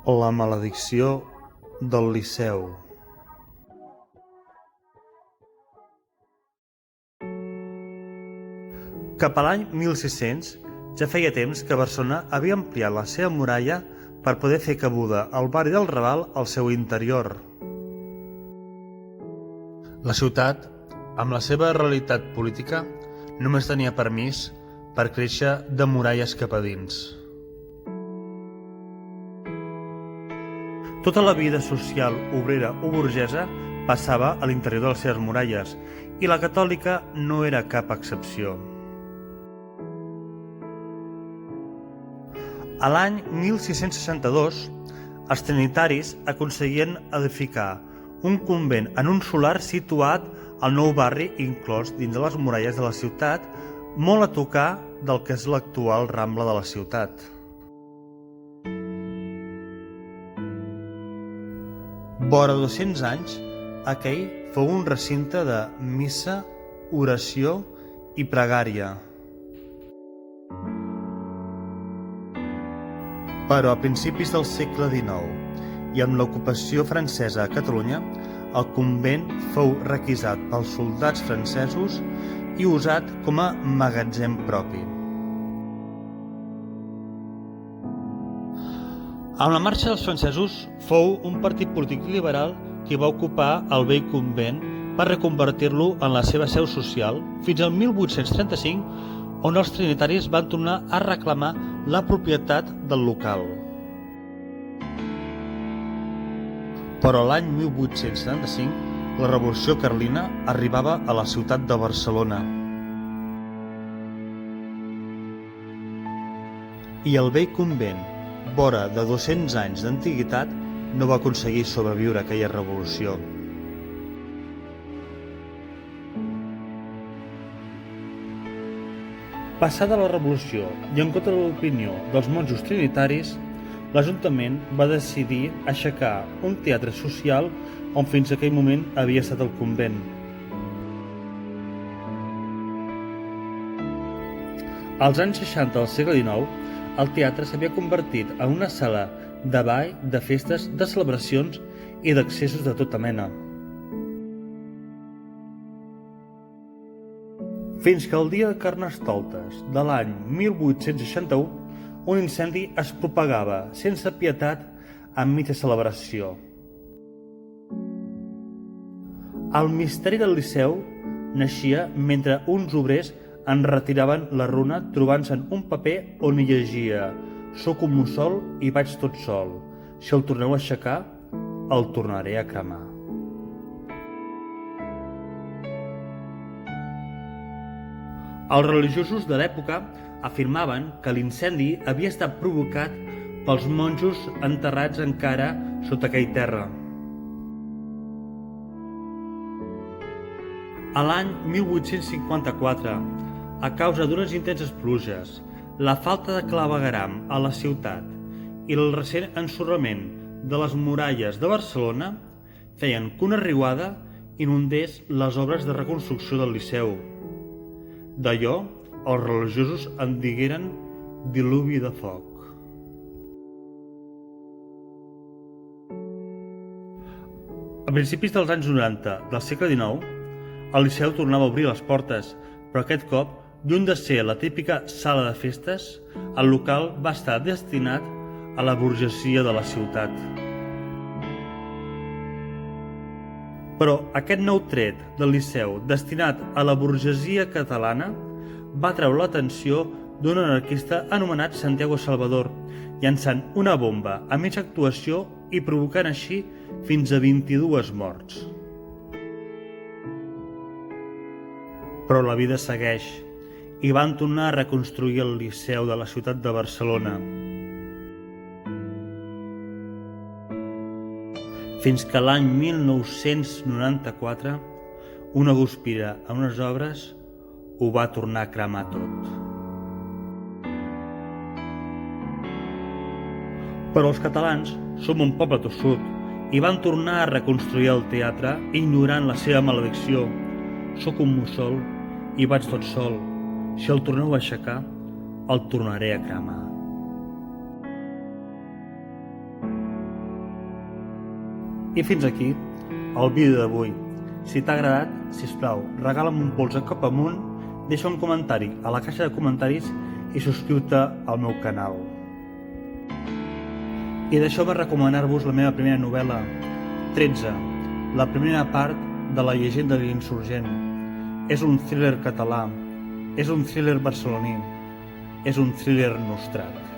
La maledicció del Liceu. Cap a l'any 1600 ja feia temps que Barcelona havia ampliat la seva muralla per poder fer cabuda al barri del Raval al seu interior. La ciutat, amb la seva realitat política, només tenia permís per créixer de muralles cap a dins. Tota la vida social, obrera o burgesa passava a l'interior de les seves muralles i la catòlica no era cap excepció. A l'any 1662, els trinitaris aconseguien edificar un convent en un solar situat al nou barri inclòs dins de les muralles de la ciutat, molt a tocar del que és l'actual Rambla de la ciutat. Vora 200 anys, aquell fou un recinte de missa, oració i pregària. Però a principis del segle XIX i amb l'ocupació francesa a Catalunya, el convent fou requisat pels soldats francesos i usat com a magatzem propi. Amb la marxa dels francesos fou un partit polític liberal qui va ocupar el vell convent per reconvertir-lo en la seva seu social fins al 1835, on els trinitaris van tornar a reclamar la propietat del local. Però l'any 1875 la Revolució Carlina arribava a la ciutat de Barcelona. I el vell convent, vora de 200 anys d'antiguitat, no va aconseguir sobreviure a aquella revolució. Passada la revolució i en contra de l'opinió dels monjos trinitaris, l'Ajuntament va decidir aixecar un teatre social on fins a aquell moment havia estat el convent. Als anys 60 del segle XIX, el teatre s'havia convertit en una sala de ball, de festes, de celebracions i d'accessos de tota mena. Fins que el dia de Carnestoltes de l'any 1861, un incendi es propagava sense pietat enmig de celebració. El misteri del Liceu naixia mentre uns obrers en retiraven la runa trobant-se'n un paper on hi llegia «Soc un mussol i vaig tot sol. Si el torneu a aixecar, el tornaré a cremar». Els religiosos de l'època afirmaven que l'incendi havia estat provocat pels monjos enterrats encara sota aquell terra. A l'any 1854, a causa d'unes intenses pluges, la falta de clavegueram a la ciutat i el recent ensorrament de les muralles de Barcelona feien que una riuada inundés les obres de reconstrucció del Liceu. D'allò, els religiosos en digueren diluvi de foc. A principis dels anys 90 del segle XIX, el Liceu tornava a obrir les portes, però aquest cop, lluny de ser la típica sala de festes, el local va estar destinat a la burgesia de la ciutat. Però aquest nou tret del Liceu destinat a la burgesia catalana va treure l'atenció d'un anarquista anomenat Santiago Salvador, llançant una bomba a mitja actuació i provocant així fins a 22 morts. Però la vida segueix i van tornar a reconstruir el Liceu de la ciutat de Barcelona. Fins que l'any 1994, una guspira a unes obres ho va tornar a cremar tot. Però els catalans som un poble tossut i van tornar a reconstruir el teatre ignorant la seva maledicció. Soc un mussol i vaig tot sol. Si el torneu a aixecar, el tornaré a cremar. I fins aquí el vídeo d'avui. Si t'ha agradat, sisplau, regala'm un polze cap amunt, deixa un comentari a la caixa de comentaris i subscriu-te al meu canal. I deixeu-me recomanar-vos la meva primera novel·la, 13, la primera part de La llegenda de l'insurgent. És un thriller català, és un thriller barceloní, és un thriller nostrat.